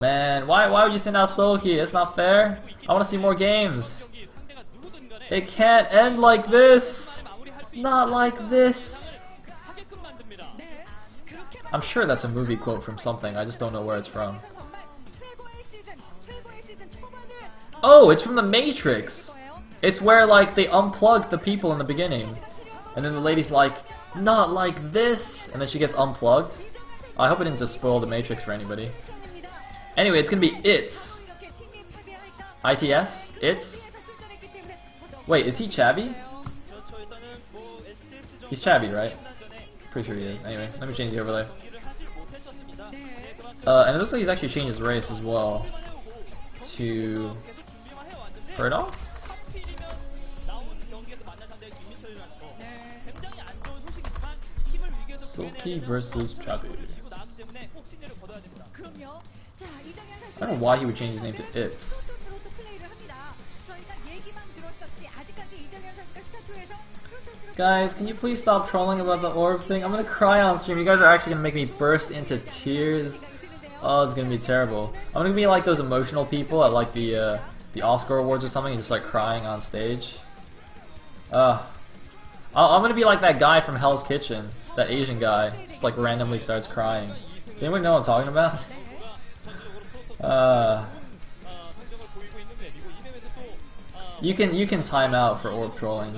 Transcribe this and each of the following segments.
Man, why would you send out Soulkey? It's not fair. I want to see more games. It can't end like this. Not like this. I'm sure that's a movie quote from something. I just don't know where it's from. Oh, it's from The Matrix. It's where like they unplug the people in the beginning, and then the lady's like, "Not like this," and then she gets unplugged. I hope I didn't just spoil The Matrix for anybody. Anyway, it's gonna be ITS. ITS? ITS? Wait, is he Chavi? He's Chavi, right? Pretty sure he is. Anyway, let me change the overlay. And it looks like he's actually changed his race as well to Protoss? Soulkey versus Chavi. I don't know why he would change his name to ITS. Guys, can you please stop trolling about the orb thing? I'm gonna cry on stream. You guys are actually gonna make me burst into tears. Oh, it's gonna be terrible. I'm gonna be like those emotional people at like the Oscar awards or something, and just like crying on stage. I'm gonna be like that guy from Hell's Kitchen, that Asian guy, just like randomly starts crying. Does anyone know what I'm talking about? You can time out for orb trolling.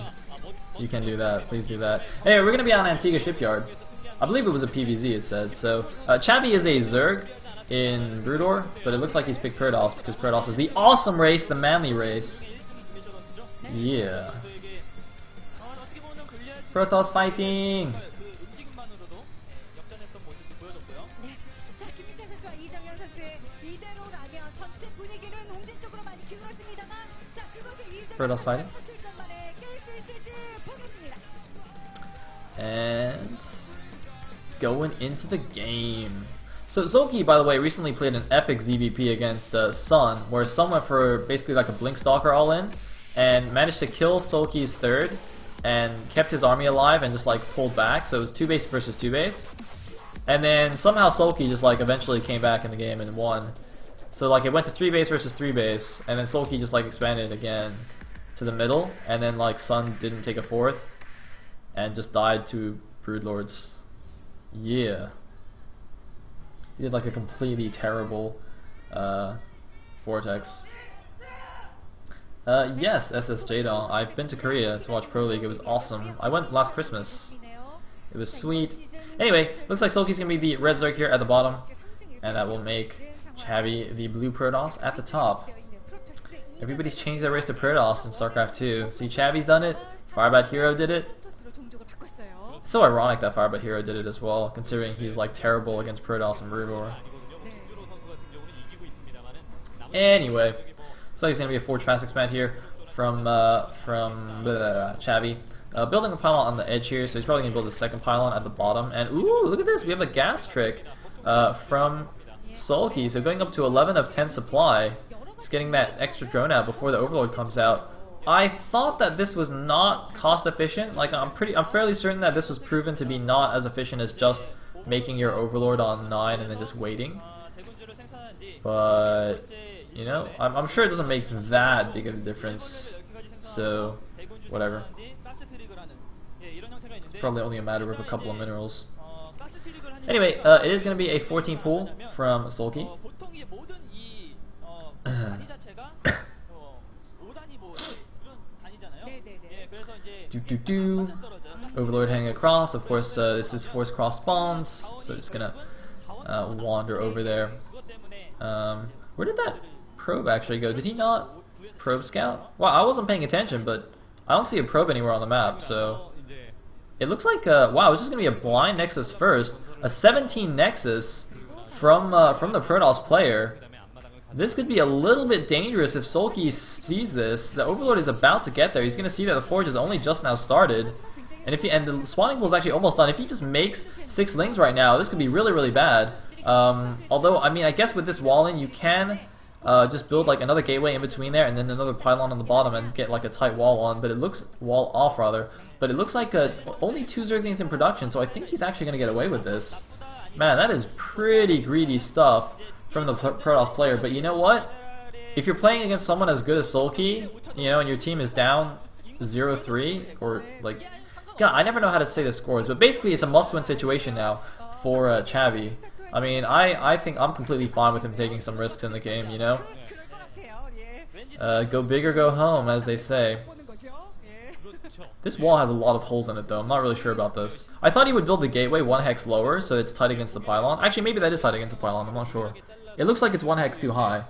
You can do that. Please do that. Hey, we're gonna be on Antigua Shipyard. I believe it was a PVZ. It said so. Chavi is a Zerg in Broodor, but it looks like he's picked Protoss because Protoss is the awesome race, the manly race. Yeah. Protoss fighting. Protoss fighting. And going into the game. So Soulkey, by the way, recently played an epic ZVP against Sun, where Sun went for basically like a Blink Stalker all in, and managed to kill Soulkey's third, and kept his army alive and just like pulled back. So it was 2 base versus 2 base, and then somehow Soulkey just like eventually came back in the game and won. So like it went to 3 base versus 3 base, and then Soulkey just like expanded again to the middle, and then like Sun didn't take a fourth, and just died to Broodlords. Yeah. He did like a completely terrible Vortex. Yes, SSJ doll. I've been to Korea to watch Pro League. It was awesome. I went last Christmas. It was sweet. Anyway, looks like Soulkey's gonna be the red Zerg here at the bottom, and that will make Chavi the blue Protoss at the top. Everybody's changed their race to Protoss in StarCraft 2. See, Chavi's done it. Firebat Hero did it. It's so ironic that Firebat Hero did it as well, considering he's like terrible against Protoss and Broodor. Anyway, so he's gonna be a Forge Fast Expand here from Chavi. Building a pylon on the edge here, so he's probably gonna build a second pylon at the bottom. And ooh, look at this! We have a gas trick from Soulkey. So going up to 11 of 10 supply, just getting that extra drone out before the Overlord comes out. I thought that this was not cost efficient. Like I'm fairly certain that this was proven to be not as efficient as just making your Overlord on 9 and then just waiting. But you know, I'm sure it doesn't make that big of a difference. So whatever. Probably only a matter of a couple of minerals. Anyway, it is going to be a 14 pool from Soulkey. Overlord hanging across. Of course, this is force cross spawns, so just gonna wander over there. Where did that probe actually go? Did he not probe scout? Wow, I wasn't paying attention, but I don't see a probe anywhere on the map. So it looks like wow, it's just gonna be a blind Nexus first, a 17 Nexus from the Protoss player. This could be a little bit dangerous if Soulkey sees this. The Overlord is about to get there. He's going to see that the Forge has only just now started, and the spawning pool is actually almost done. If he just makes 6 lings right now, this could be really, really bad. Although, I mean, I guess with this wall in, you can just build like another gateway in between there, and then another pylon on the bottom, and get like a tight wall on. But it looks wall off rather. But it looks like only 2 Zerglings in production, so I think he's actually going to get away with this. Man, that is pretty greedy stuff from the Protoss player. But you know what? If you're playing against someone as good as Soulkey, you know, and your team is down 0-3, or like, God, I never know how to say the scores, but basically it's a must-win situation now for Chavi. I mean, I think I'm completely fine with him taking some risks in the game, you know? Go big or go home, as they say. This wall has a lot of holes in it, though. I'm not really sure about this. I thought he would build the gateway 1 hex lower, so it's tight against the pylon. Actually, maybe that is tight against the pylon. I'm not sure. It looks like it's 1 hex too high.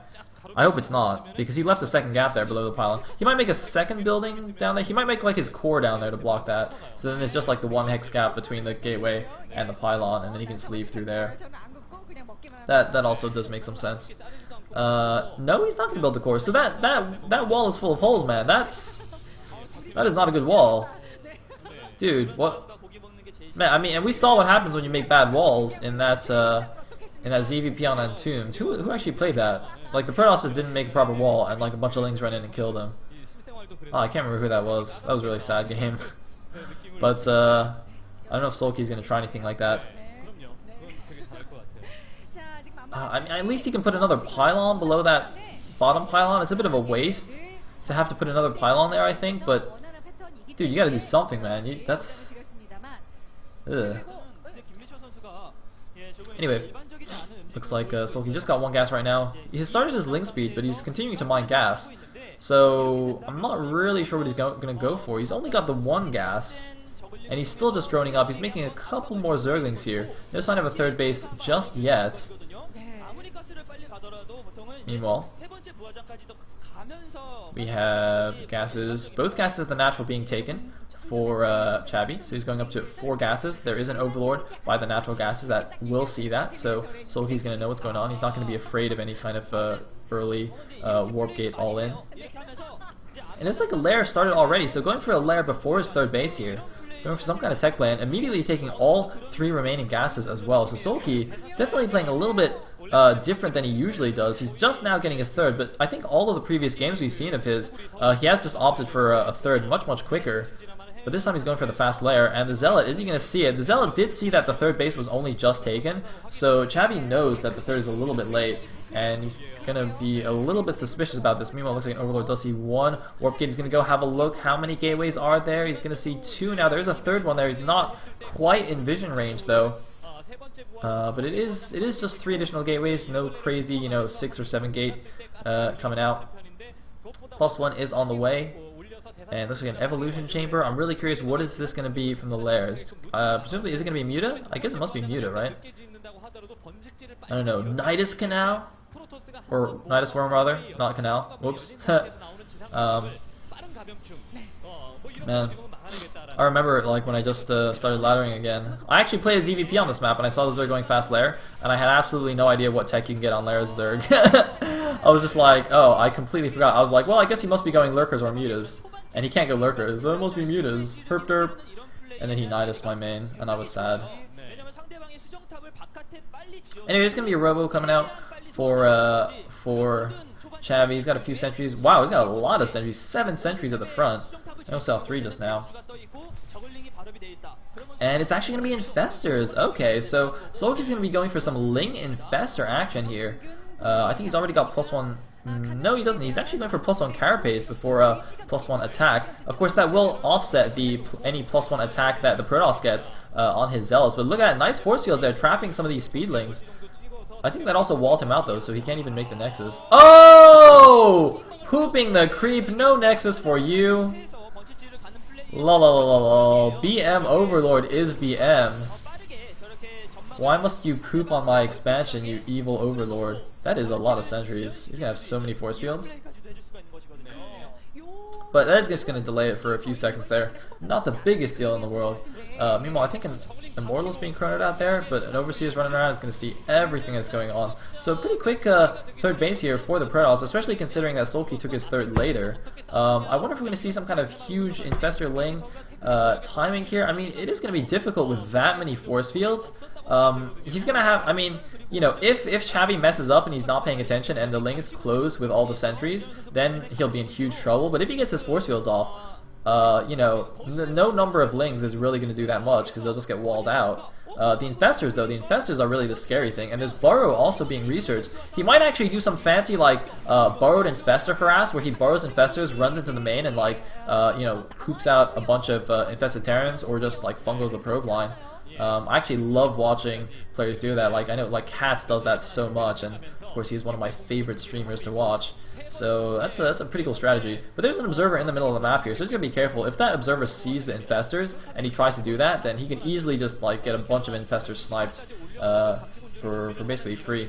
I hope it's not, because he left a second gap there below the pylon. He might make a second building down there. He might make like his core down there to block that. So then there's just like the 1 hex gap between the gateway and the pylon, and then he can sleeve through there. That also does make some sense. No, he's not going to build the core. So that wall is full of holes, man. That is not a good wall. Dude, what? Man, I mean, and we saw what happens when you make bad walls in that ZVP on Entombed. Who actually played that? Like, the Protosses didn't make a proper wall, and like a bunch of Lings ran in and killed him. Oh, I can't remember who that was. That was a really sad game. But, I don't know if Soulkey's going to try anything like that. I mean, at least he can put another pylon below that bottom pylon. It's a bit of a waste to have to put another pylon there, I think, but dude, you gotta do something, man. That's... Ugh. Anyway, looks like Soulkey just got 1 gas right now. He has started his link speed, but he's continuing to mine gas. So, I'm not really sure what he's gonna go for. He's only got the 1 gas, and he's still just droning up. He's making a couple more Zerglings here. No sign of a 3rd base just yet. Meanwhile, we have gases, both gases at the natural being taken for Chavi, so he's going up to 4 gases. There is an overlord by the natural gases that will see that, so Soulkey's going to know what's going on. He's not going to be afraid of any kind of early warp gate all in. And it's like a lair started already, so going for a lair before his 3rd base here, going for some kind of tech plan, immediately taking all 3 remaining gases as well. So Soulkey definitely playing a little bit different than he usually does. He's just now getting his 3rd, but I think all of the previous games we've seen of his, he has just opted for a 3rd much quicker. But this time he's going for the fast lair, and the Zealot, is he going to see it? The Zealot did see that the 3rd base was only just taken, so Chavi knows that the 3rd is a little bit late, and he's going to be a little bit suspicious about this. Meanwhile, looks like an Overlord does see 1 warp gate. He's going to go have a look. How many gateways are there? He's going to see 2 now. There's a 3rd one there. He's not quite in vision range, though. But it is just 3 additional gateways, no crazy, you know, 6 or 7 gate coming out. +1 is on the way, and looks like an evolution chamber. I'm really curious, what is this going to be from the lairs? Presumably, is it going to be Muta? I guess it must be Muta, right? I don't know, Nidus Canal? Or Nidus Worm, rather, not Canal. Whoops. Man, I remember like when I just started laddering again. I actually played a ZVP on this map, and I saw the Zerg going fast lair, and I had absolutely no idea what tech you can get on lair as Zerg. I was just like, oh, I completely forgot. I was like, well, I guess he must be going lurkers or mutas, and he can't go lurkers, so it must be mutas. Herp derp. And then he nidus my main, and I was sad. Anyway, there's gonna be a robo coming out for Chavi. He's got a few sentries. Wow, he's got a lot of sentries. 7 sentries at the front. I almost saw 3 just now. And it's actually going to be Infestors. Okay, so Soulkey's going to be going for some Ling Infestor action here. I think he's already got +1. No, he doesn't. He's actually going for +1 Carapace before +1 attack. Of course, that will offset any +1 attack that the Protoss gets on his Zealots. But look at that, nice force field there, trapping some of these Speedlings. I think that also walled him out, though, so he can't even make the Nexus. Oh! Pooping the creep. No Nexus for you. La la la la la. BM Overlord is BM. Why must you poop on my expansion, you evil Overlord? That is a lot of sentries. He's gonna have so many force fields. But that is just gonna delay it for a few seconds there. Not the biggest deal in the world. Meanwhile, I think an Immortal's being chronoed out there, but an Overseer's running around is going to see everything that's going on. So pretty quick 3rd base here for the Protoss, especially considering that Soulkey took his 3rd later. I wonder if we're going to see some kind of huge Infestor Ling timing here. I mean, it is going to be difficult with that many force fields. He's going to have, I mean, you know, if Chavi messes up and he's not paying attention and the Lings close with all the sentries, then he'll be in huge trouble. But if he gets his force fields off, you know, no number of Lings is really going to do that much because they'll just get walled out. The Infestors, though, the Infestors are really the scary thing, and there's Burrow also being researched. He might actually do some fancy, like, burrowed Infestor harass, where he burrows Infestors, runs into the main, and, like, you know, poops out a bunch of Infested Terrans, or just, like, fungos the probe line. I actually love watching players do that. Like, I know, like, Katz does that so much, and, of course, he's one of my favorite streamers to watch. So that's a pretty cool strategy. But there's an observer in the middle of the map here, so he's gonna be careful. If that observer sees the Infestors and he tries to do that, then he can easily just like get a bunch of Infestors sniped for basically free.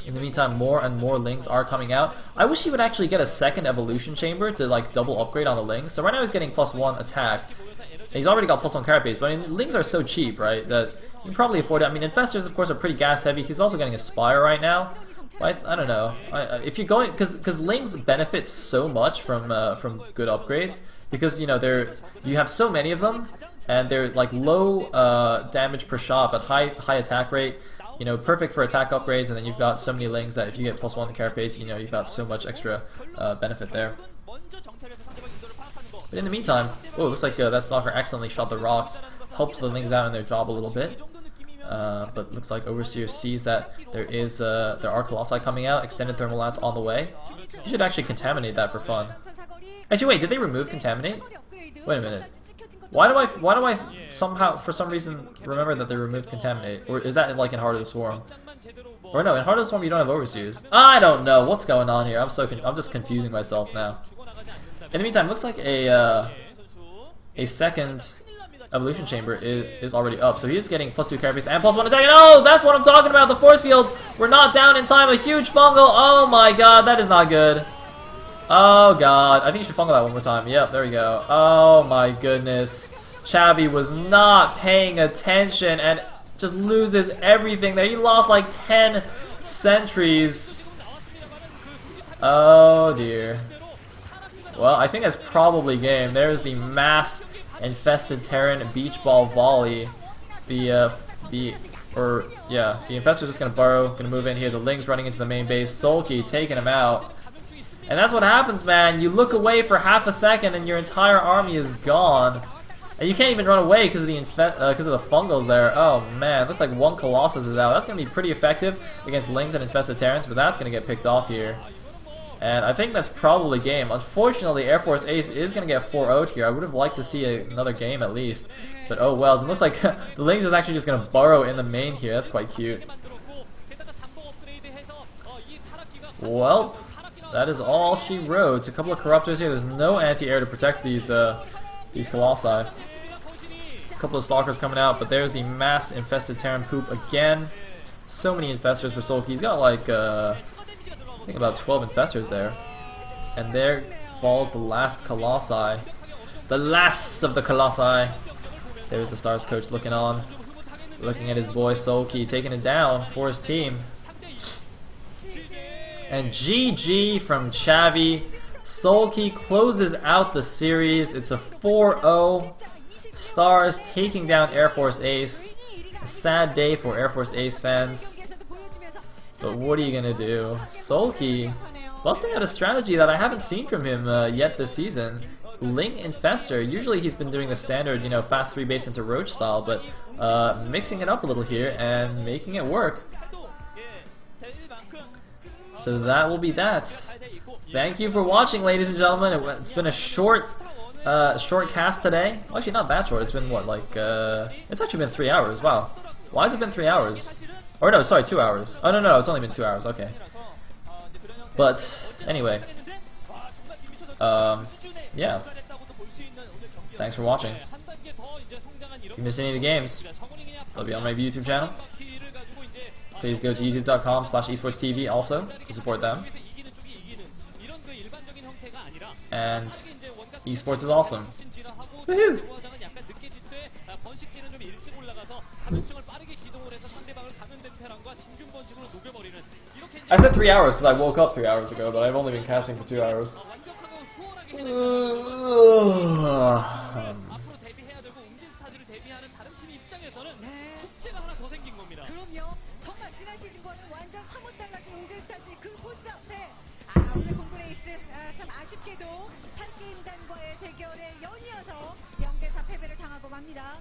In the meantime, more and more Lings are coming out. I wish he would actually get a second evolution chamber to like double upgrade on the Lings. So right now he's getting +1 attack. And he's already got +1 carapace, but I mean, Lings are so cheap, right, that you can probably afford it. I mean, Infestors, of course, are pretty gas heavy. He's also getting a Spire right now. I don't know. If you're going, because Lings benefit so much from good upgrades, because you know you have so many of them, and they're like low damage per shot but high attack rate. You know, perfect for attack upgrades, and then you've got so many Lings that if you get +1 to carapace, you know you've got so much extra benefit there. But in the meantime, oh, looks like that stalker accidentally shot the rocks, helped the Lings out in their job a little bit. But looks like Overseer sees that there are Colossi coming out, extended thermal lance on the way. You should actually contaminate that for fun. Actually, wait, did they remove contaminate? Wait a minute. Why do I somehow, for some reason, remember that they removed contaminate? Or is that like in Heart of the Swarm? Or no, in Heart of the Swarm you don't have Overseers. I don't know what's going on here. I'm just confusing myself now. In the meantime, looks like a second evolution chamber is already up, so he is getting +2 carapace and +1 attack. And oh, that's what I'm talking about. The force fields were not down in time. A huge fungal. Oh my god, that is not good. Oh god, I think you should fungal that one more time. Yep, there we go. Oh my goodness, Chavi was not paying attention and just loses everything there. He lost like 10 sentries. Oh dear. Well, I think that's probably game. There's the mass Infested Terran beach ball volley. The Infestor's just gonna burrow, gonna move in here. The Ling's running into the main base. Soulkey taking him out. And that's what happens, man. You look away for half a second and your entire army is gone. And you can't even run away because of the fungals there. Oh man, looks like one Colossus is out. That's gonna be pretty effective against Lings and Infested Terrans, but that's gonna get picked off here. And I think that's probably game. Unfortunately, Air Force Ace is going to get 4-0'd here. I would have liked to see another game at least. But oh well, it looks like the Lings is actually just going to burrow in the main here. That's quite cute. Well, that is all she wrote. It's a couple of Corruptors here. There's no anti-air to protect these Colossi. A couple of Stalkers coming out, but there's the mass Infested Terran poop again. So many Infestors for Soulkey. He's got like I think about 12 Infestors there. And there falls the last Colossi. The last of the Colossi. There's the Stars coach looking on. Looking at his boy Soulkey, taking it down for his team. And GG from Chavi. Soulkey closes out the series. It's a 4-0. Stars taking down Air Force Ace. A sad day for Air Force Ace fans. But what are you going to do? Soulkey busting out a strategy that I haven't seen from him yet this season. Ling Infestor. Usually he's been doing the standard, you know, fast 3 base into Roach style, but mixing it up a little here and making it work. So that will be that. Thank you for watching, ladies and gentlemen. It's been a short cast today. Well, actually, not that short. It's been what, like it's actually been 3 hours. Wow. Why has it been 3 hours? Or no, sorry, 2 hours. Oh no, it's only been 2 hours. Okay. But anyway, yeah. Thanks for watching. If you missed any of the games, they'll be on my YouTube channel. Please go to youtube.com/esportstv also to support them. And esports is awesome. Woohoo! I said 3 hours because I woke up 3 hours ago, but I've only been casting for 2 hours. 오늘 공군 에이스 참 아쉽게도 한 게임 대인단과의 대결에 연이어서 0대4 패배를 당하고 맙니다.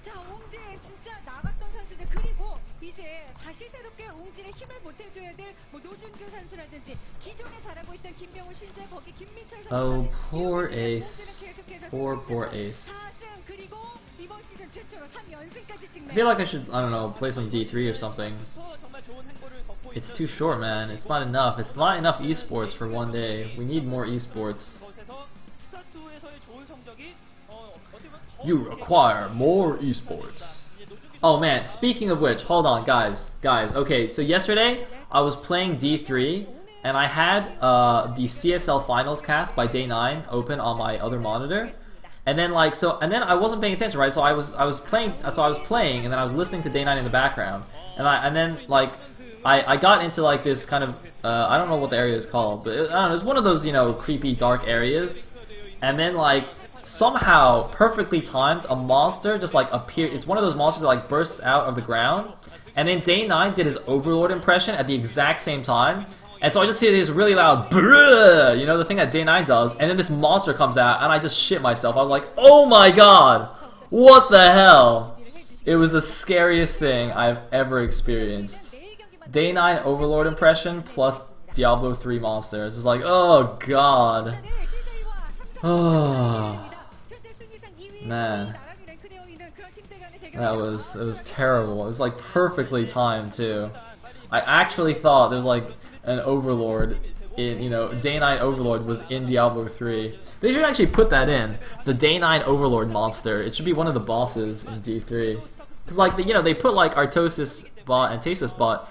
자, 웅진 진짜 나갔던 선수들 그리고 이제 다시 새롭게 웅진에 힘을 보태줘야 될 뭐 노준규 선수라든지 기존에 잘하고 있던 김병호 신재 거기 김민철 선수. Oh, poor Ace. Poor Ace. 4승 그리고 이번 시즌 최초로 3연승까지 찍네요. I feel like I should, I don't know, play some D3 or something. It's too short, man. It's not enough. It's not enough esports for one day. We need more esports. You require more esports. Oh man, speaking of which, hold on, guys. Okay, so yesterday I was playing D3 and I had the CSL Finals cast by Day 9 open on my other monitor. And then I wasn't paying attention, right? So I was playing and then I was listening to Day 9 in the background. And I got into like this kind of I don't know what the area is called, but I don't know, it's one of those, you know, creepy dark areas. And then like somehow perfectly timed a monster just like appeared. It's one of those monsters that like bursts out of the ground. And then Day 9 did his Overlord impression at the exact same time. And so I just hear this really loud brrrr, you know, the thing that Day 9 does, and then this monster comes out and I just shit myself. I was like, oh my god, what the hell? It was the scariest thing I've ever experienced. Day 9 Overlord impression plus Diablo 3 monsters. It's like, oh god. Oh man. It was terrible. It was like perfectly timed too. I actually thought there was like an Overlord in, you know, Day 9 Overlord was in Diablo 3. They should actually put that in. The Day 9 Overlord monster. It should be one of the bosses in D3. Cause like you know, they put like Artosis bot and Tasis bot